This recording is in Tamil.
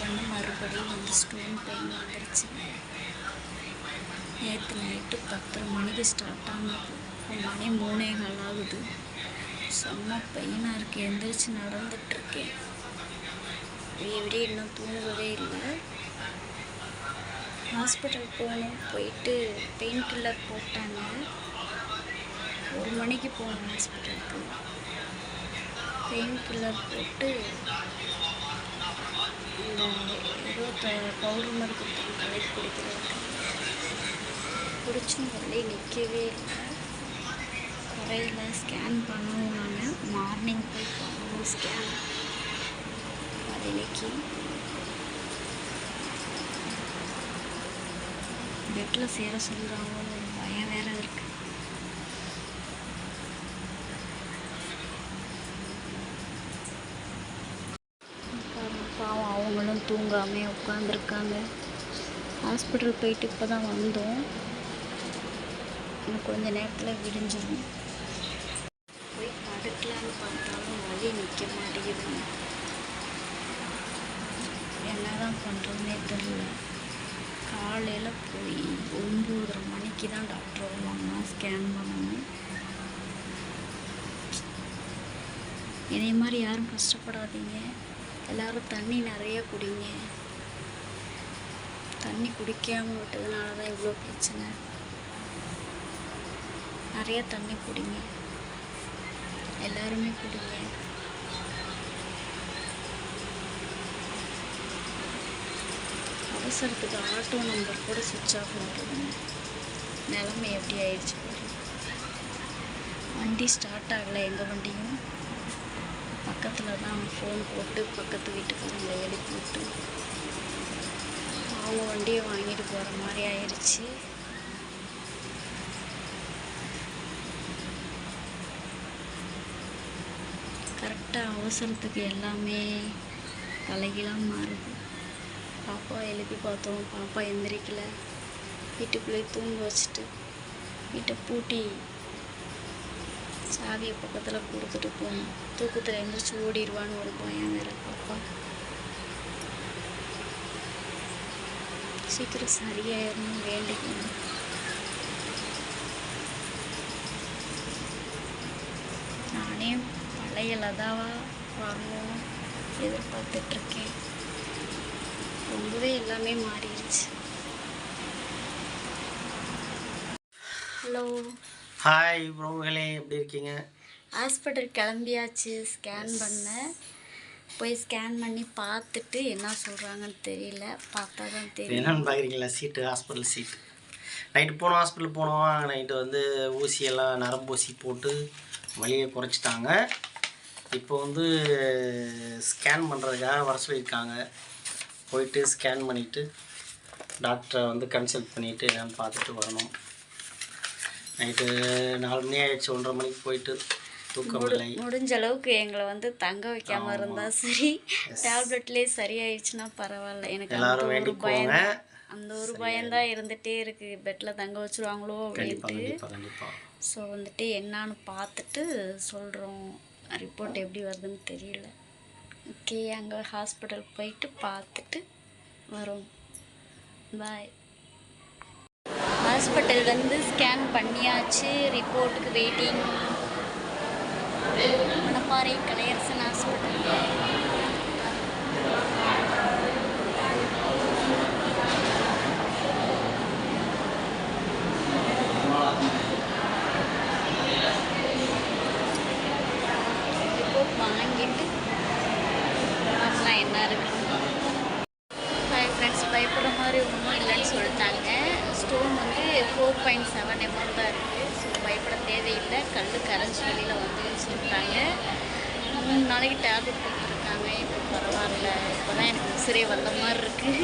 பண்ண மறுபடியும் வந்து ஸ்டோன் பெயின் வந்துருச்சு. நேற்று நைட்டு 10:30 மணிக்கு ஸ்டார்ட் ஆனது. மணி 3:15 ஆகுது. செம்ம பெயினாக இருக்குது. எந்திரிச்சு நடந்துட்டுருக்கேன். விடிய இன்னும் தூங்கவே இல்லை. ஹாஸ்பிட்டல் போகணும். போயிட்டு பெயின் கில்லர் போட்டாங்க. 1 மணிக்கு போகணும் ஹாஸ்பிட்டலுக்கு. பெயின் கில்லர் போட்டு இந்த ஏதோ பவுடர் மாதிரி கொடுத்தாங்க தலைக்கு குடிக்கிறதுக்கு. குடிச்சும் வலி நிற்கவே இல்லை, குறையில. ஸ்கேன் பண்ணணும். நாங்கள் மார்னிங் போய் பண்ணணும் ஸ்கேன். வலிக்கு பெட்டில் சேர சொல்கிறாங்களோ பயம் வேறு இருக்குது. பாவம் அவங்களும் தூங்காமே உட்காந்துருக்காங்க. ஹாஸ்பிட்டல் போயிட்டு இப்போ தான் வந்தோம். இன்னும் கொஞ்ச நேரத்தில் விடிஞ்சிடும். போய் படுக்கலான்னு பார்த்தாலும் வலி நிற்க மாட்டேங்குதுங்க. என்ன தான் பண்ணுறதுனே தெரியல. காலையில் போய் 9:30 மணிக்கு தான் டாக்டர் வருவாங்க ஸ்கேன் பண்ணணும். இதே மாதிரி யாரும் கஷ்டப்படாதீங்க. எல்லோரும் தண்ணி நிறைய குடிங்க. தண்ணி குடிக்காமல் விட்டதுனால தான் இவ்வளோ பிரச்சனை. நிறைய தண்ணி குடிங்க, எல்லாருமே குடிங்க. அவசரத்துக்கு ஆட்டோ நம்பர் கூட சுவிட்ச் ஆஃப் பண்ணுறதுங்க. நிலைமை எப்படி ஆயிடுச்சு பாருங்க. வண்டி ஸ்டார்ட் ஆகலை. எங்கள் வண்டியும் பக்கத்தில் தான் ஃபோன் போட்டு பக்கத்து வீட்டுக்காரங்களை எழுப்பி விட்டு அவங்க வண்டியை வாங்கிட்டு போகிற மாதிரி ஆயிடுச்சு. கரெக்டாக அவசரத்துக்கு எல்லாமே தலைகீழாக மாறுது. பாப்பா எழுப்பி பார்த்தோம், பாப்பா எந்திரிக்கலை. வீட்டுக்குள்ளே தூங்க வச்சுட்டு வீட்டை பூட்டி சாவியை பக்கத்தில் கொடுத்துட்டு போகணும். தூக்கத்தில் எழுந்திரிச்சு ஓடிடுவான்னு ஒரு பயம் வேறு. பாப்பா சீக்கிரம் சரியாயிடணும் வேண்டிக்கணும். நானே பழைய லதாவா வரணும் எதிர்பார்த்துட்ருக்கேன். ரொம்பவே எல்லாமே மாறிடுச்சு. ஹலோ, ஹாய் ப்ரோங்களே, எப்படி இருக்கீங்க? ஹாஸ்பிட்டல் கிளம்பியாச்சு. ஸ்கேன் பண்ண போய் ஸ்கேன் பண்ணி பார்த்துட்டு என்ன சொல்கிறாங்கன்னு தெரியல. பார்த்தா தான் தெரியும். என்னென்னு பார்க்குறீங்களா? சீட்டு, ஹாஸ்பிட்டல் சீட்டு. நைட்டு போனோம், ஹாஸ்பிட்டல் போனோம். நைட்டு வந்து ஊசியெல்லாம் நரம்பு ஊசி போட்டு வலியை குறைச்சிட்டாங்க. இப்போ வந்து ஸ்கேன் பண்ணுறதுக்காக வர சொல்லியிருக்காங்க. போயிட்டு ஸ்கேன் பண்ணிவிட்டு டாக்டரை வந்து கன்சல்ட் பண்ணிவிட்டு என்னென்னு பார்த்துட்டு வரணும். நைட்டு 4 மணி ஆகிடுச்சு. 1:30 மணிக்கு போயிட்டு தூக்கம் இல்லை. முடிஞ்ச அளவுக்கு எங்களை வந்து தங்க வைக்காமல் இருந்தால் சரி. டேப்லெட்லேயே சரியாயிடுச்சுன்னா பரவாயில்ல. எனக்கு அந்த ஒரு பயம்தான் இருந்துகிட்டே இருக்குது. பெட்டில் தங்க வச்சுருவாங்களோ அப்படின்ட்டு. ஸோ வந்துட்டு என்னான்னு பார்த்துட்டு சொல்கிறோம். ரிப்போர்ட் எப்படி வருதுன்னு தெரியல. ஓகே, அங்கே ஹாஸ்பிட்டல் போயிட்டு பார்த்துட்டு வரோம். பாய். ஹாஸ்பிட்டல் வந்து ஸ்கேன் பண்ணியாச்சு. ரிப்போர்ட்டுக்கு waiting. Manapparai Kalaiyarasan hospital. Report வாங்கிட்டு பார்க்கலாம் என்ன இருக்குது. ஹாய் ஃப்ரெண்ட்ஸ், பயப்படுற மாதிரி ஒன்றும் இல்லைன்னு சொல்லிட்டாங்க. ஸ்டோன் வந்து 4.7 mm தான் இருக்குது. ஸோ பயப்பட தேவையில்லை. கல் கரைஞ்சி வெளியில் வந்துன்னு சொல்லிட்டாங்க. 3 நாளைக்கு டேப்லெட் கொடுத்துருக்காங்க. இப்போ பரவாயில்ல. இப்போ தான் எனக்கு உசிரே வந்த மாதிரி இருக்குது.